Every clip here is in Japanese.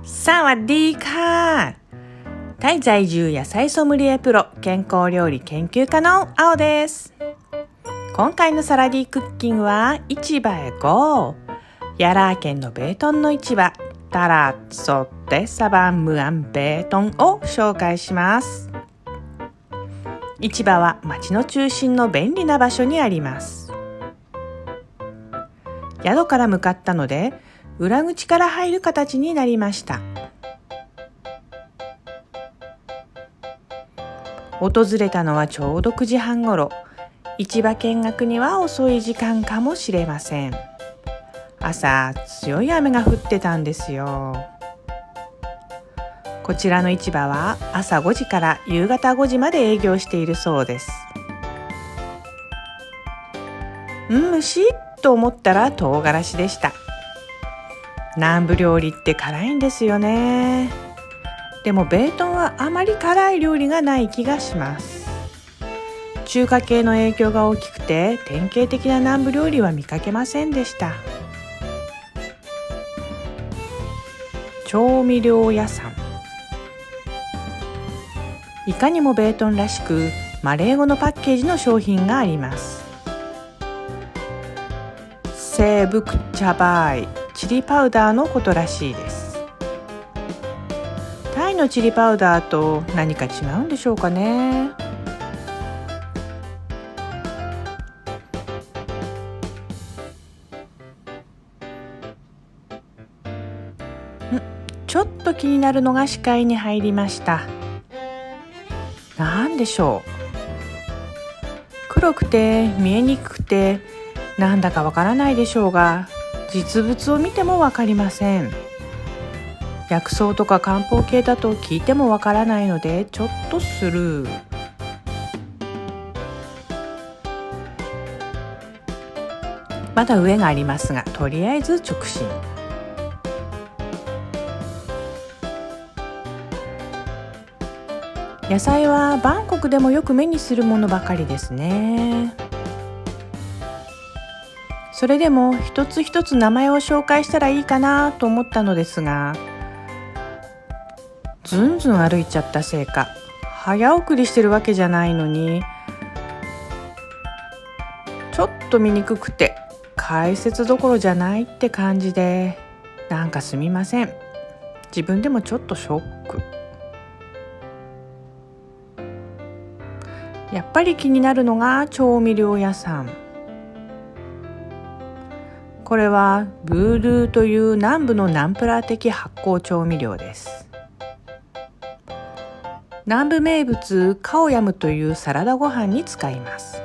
サワディーカー。タイ在住野菜ソムリエプロ健康料理研究家の青です。今回のサラディクッキングは市場へゴー。ヤラー県のベートンの市場タラッツォテサバンムアンベートンを紹介します。市場は町の中心の便利な場所にあります。宿から向かったので裏口から入る形になりました。訪れたのはちょうど9時半ごろ。市場見学には遅い時間かもしれません。朝強い雨が降ってたんですよ。こちらの市場は朝5時から夕方5時まで営業しているそうです。虫と思ったら唐辛子でした。南部料理って辛いんですよね。でもベートンはあまり辛い料理がない気がします。中華系の影響が大きくて典型的な南部料理は見かけませんでした。調味料屋さん。いかにもベートンらしくマレー語のパッケージの商品があります。セーブクチャバイ、チリパウダーのことらしいです。タイのチリパウダーと何か違うんでしょうかね。ちょっと気になるのが視界に入りました。なんでしょう。黒くて見えにくくてなんだかわからないでしょうが、実物を見てもわかりません。薬草とか漢方系だと聞いてもわからないのでちょっとスルー。まだ上がありますが、とりあえず直進。野菜はバンコクでもよく目にするものばかりですね。それでも一つ一つ名前を紹介したらいいかなと思ったのですが、ずんずん歩いちゃったせいか早送りしてるわけじゃないのに、ちょっと見にくくて解説どころじゃないって感じで、なんかすみません。自分でもちょっとショック。やっぱり気になるのが調味料屋さん。これはブールーという南部のナンプラー的発酵調味料です。南部名物カオヤムというサラダご飯に使います。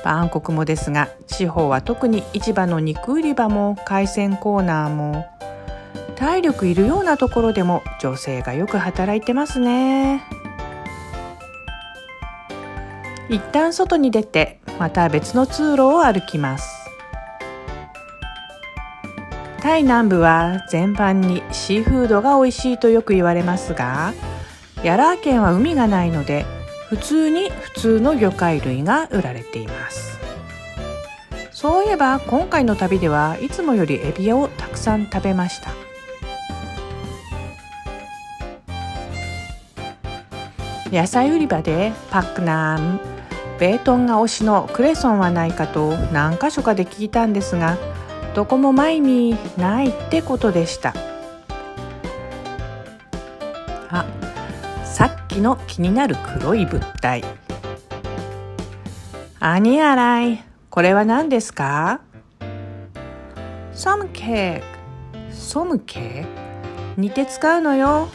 バンコクもですが、地方は特に市場の肉売り場も海鮮コーナーも体力いるようなところでも女性がよく働いてますね。一旦外に出てまた別の通路を歩きます。タイ南部は全般にシーフードが美味しいとよく言われますが、ヤラー県は海がないので普通の魚介類が売られています。そういえば今回の旅ではいつもよりエビをたくさん食べました。野菜売り場でパックナーム、ベートンが推しのクレソンはないかと何箇所かで聞いたんですが、どこも前にないってことでした。さっきの気になる黒い物体。アニアライ、これは何ですか？ソムケーク。ソムケーク？煮て使うのよ。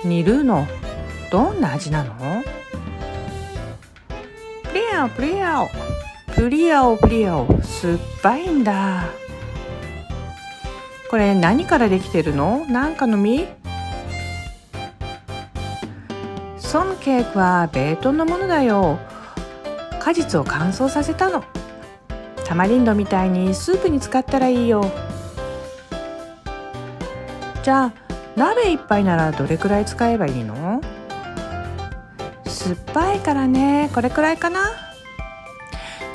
煮るの？どんな味なの？プリアオプリアオプリアオプリアオ、酸っぱいんだ。これ何からできてるの？なんかの実？ソムケークはベートンのものだよ。果実を乾燥させたの。タマリンドみたいにスープに使ったらいいよ。じゃあ鍋一杯ならどれくらい使えばいいの？酸っぱいからね、これくらいかな。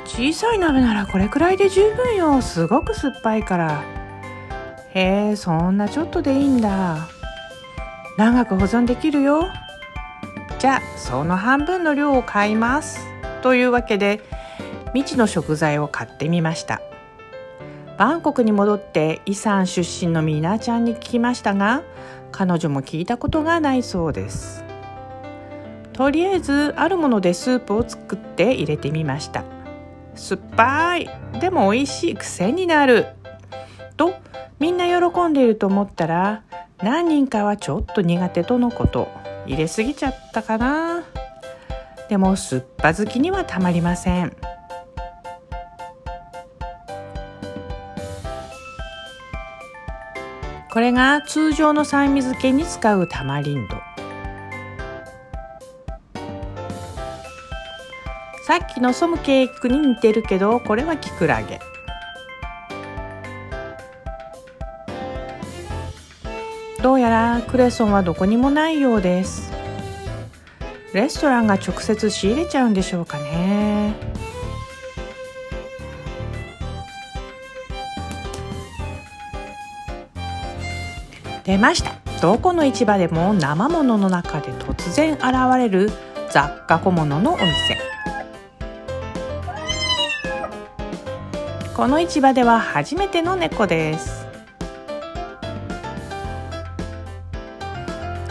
小さい鍋ならこれくらいで十分よ。すごく酸っぱいから。へえ、そんなちょっとでいいんだ。長く保存できるよ。じゃあその半分の量を買います。というわけで未知の食材を買ってみました。バンコクに戻ってイサン出身のミナちゃんに聞きましたが、彼女も聞いたことがないそうです。とりあえずあるものでスープを作って入れてみました。酸っぱい、でも美味しい、癖になるとみんな喜んでいると思ったら、何人かはちょっと苦手とのこと。入れすぎちゃったかな。でも酸っぱ好きにはたまりません。これが通常の酸味漬けに使うタマリンド。さっきのソムケーキに似てるけど、これはキクラゲ。どうやらクレソンはどこにもないようです。レストランが直接仕入れちゃうんでしょうかね。出ました。どこの市場でも生ものの中で突然現れる雑貨小物のお店。この市場では初めての猫です。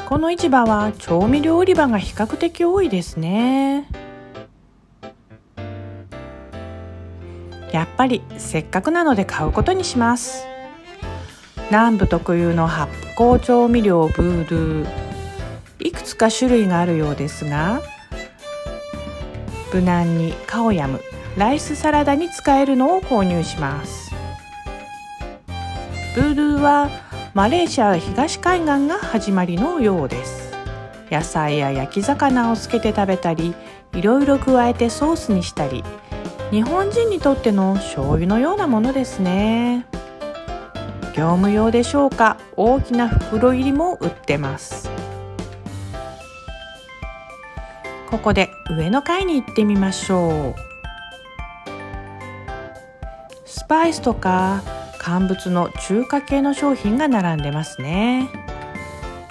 この市場は調味料売り場が比較的多いですね。やっぱりせっかくなので買うことにします。南部特有の発酵調味料ブードゥー、いくつか種類があるようですが、無難にカオヤム、ライスサラダに使えるのを購入します。ブードゥーはマレーシア東海岸が始まりのようです。野菜や焼き魚をつけて食べたり、いろいろ加えてソースにしたり、日本人にとっての醤油のようなものですね。業務用でしょうか、大きな袋入りも売ってます。ここで上の階に行ってみましょう。スパイスとか乾物の中華系の商品が並んでますね。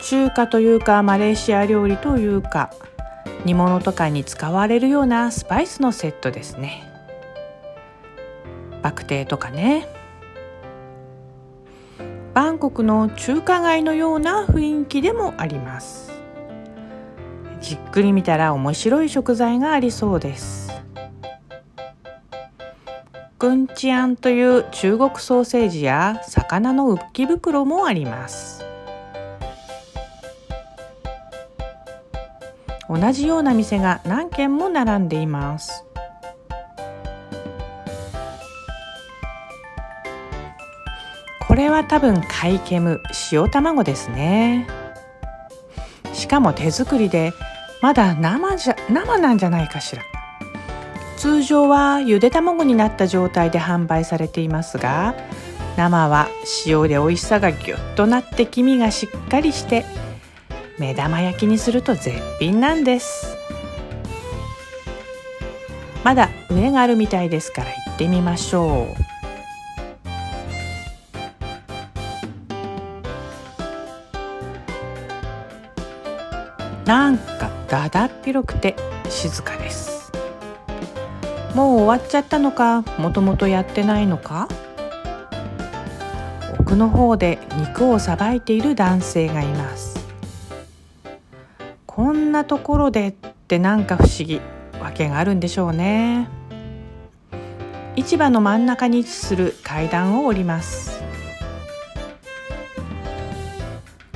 中華というかマレーシア料理というか、煮物とかに使われるようなスパイスのセットですね。バクテーとかね。バンコクの中華街のような雰囲気でもあります。じっくり見たら面白い食材がありそうです。グンチアンという中国ソーセージや魚の浮き袋もあります。同じような店が何軒も並んでいます。これは多分カイケム、塩卵ですね。しかも手作りで、まだ生なんじゃないかしら。通常はゆで卵になった状態で販売されていますが、生は塩で美味しさがギュッとなって黄身がしっかりして、目玉焼きにすると絶品なんです。まだ上があるみたいですから行ってみましょう。なんかだだっ広くて静かです。もう終わっちゃったのか、もともとやってないのか。奥の方で肉をさばいている男性がいます。こんなところでってなんか不思議、わけがあるんでしょうね。市場の真ん中に位置する階段を降ります。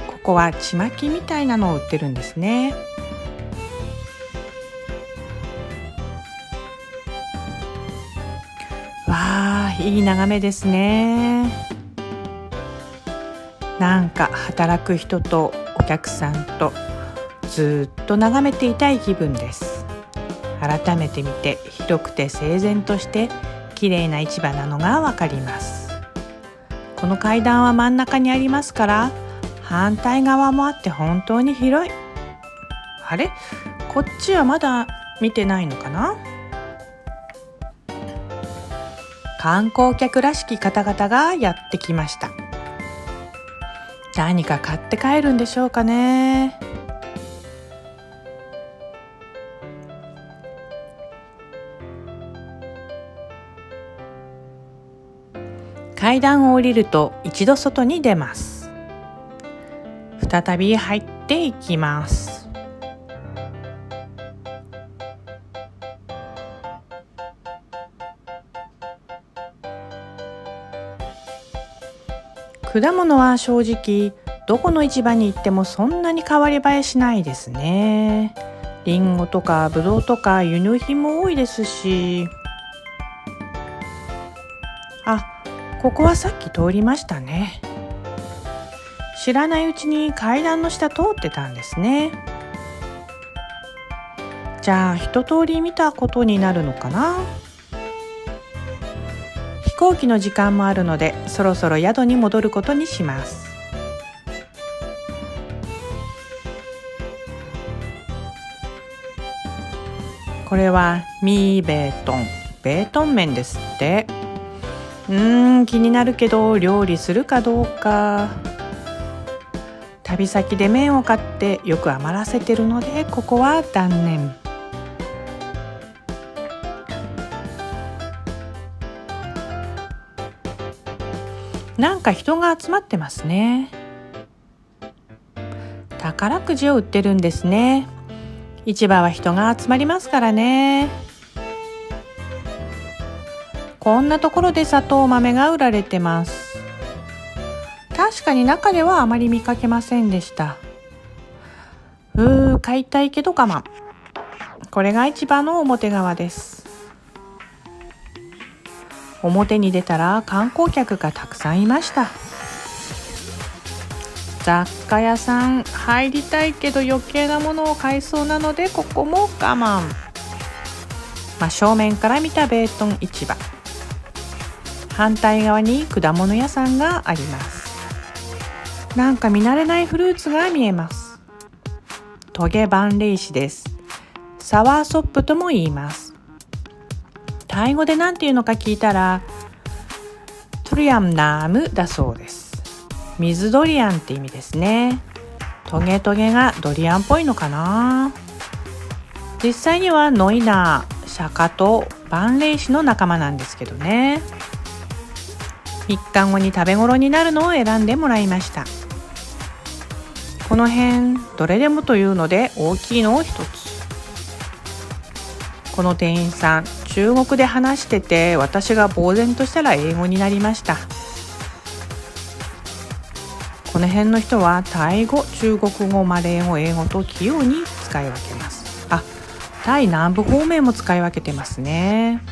ここはちまきみたいなのを売ってるんですね。わあ、いい眺めですね。なんか働く人とお客さんとずっと眺めていたい気分です。改めて見て広くて整然として綺麗な市場なのがわかります。この階段は真ん中にありますから、反対側もあって本当に広い。あれ？こっちはまだ見てないのかな？観光客らしき方々がやってきました。何か買って帰るんでしょうかね。階段を降りると一度外に出ます。再び入っていきます。果物は正直どこの市場に行ってもそんなに変わり映えしないですね。リンゴとかブドウとか輸入品も多いですし、ここはさっき通りましたね。知らないうちに階段の下通ってたんですね。じゃあ一通り見たことになるのかな。飛行機の時間もあるのでそろそろ宿に戻ることにします。これはミーベートン、ベートン麺ですって。気になるけど料理するかどうか。旅先で麺を買ってよく余らせてるのでここは断念。なんか人が集まってますね。宝くじを売ってるんですね。市場は人が集まりますからね。こんなところで砂糖豆が売られてます。確かに中ではあまり見かけませんでした。買いたいけど我慢。これが市場の表側です。表に出たら観光客がたくさんいました。雑貨屋さん入りたいけど余計なものを買いそうなのでここも我慢。正面から見たベートン市場。反対側に果物屋さんがあります。なんか見慣れないフルーツが見えます。トゲバンレイシです。サワーソップとも言います。タイ語で何て言うのか聞いたらトリアムナームだそうです。水ドリアンって意味ですね。トゲトゲがドリアンっぽいのかな。実際にはノイナー、シャカとバンレイシの仲間なんですけどね。一貫後に食べ頃になるのを選んでもらいました。この辺どれでもというので大きいのを一つ。この店員さん中国で話してて私が呆然としたら英語になりました。この辺の人はタイ語、中国語、マレー語、英語と器用に使い分けます。タイ南部方面も使い分けてますね。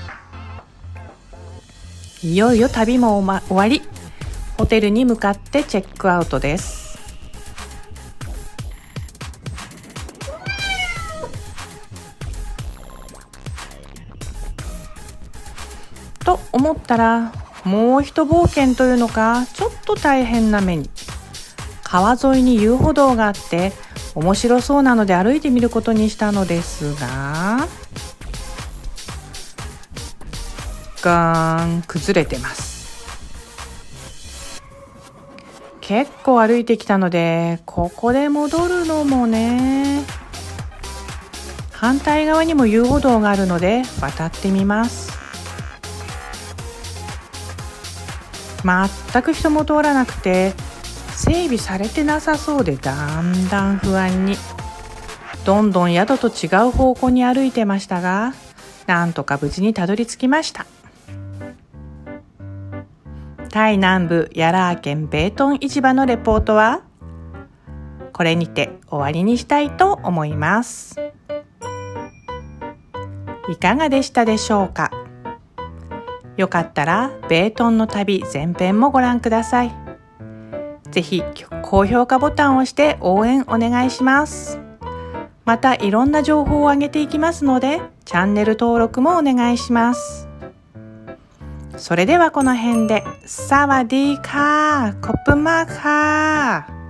いよいよ旅も終わり、ホテルに向かってチェックアウトです。と思ったらもう一冒険というのかちょっと大変な目に。川沿いに遊歩道があって面白そうなので歩いてみることにしたのですが、崩れてます。結構歩いてきたのでここで戻るのもね。反対側にも遊歩道があるので渡ってみます。全く人も通らなくて整備されてなさそうでだんだん不安に。どんどん宿と違う方向に歩いてましたが、なんとか無事にたどり着きました。タイ南部ヤラー県ベートン市場のレポートはこれにて終わりにしたいと思います。いかがでしたでしょうか。よかったらベートンの旅前編もご覧ください。ぜひ高評価ボタンを押して応援お願いします。またいろんな情報を上げていきますのでチャンネル登録もお願いします。それではこの辺でサワディーカー、コップマーカー。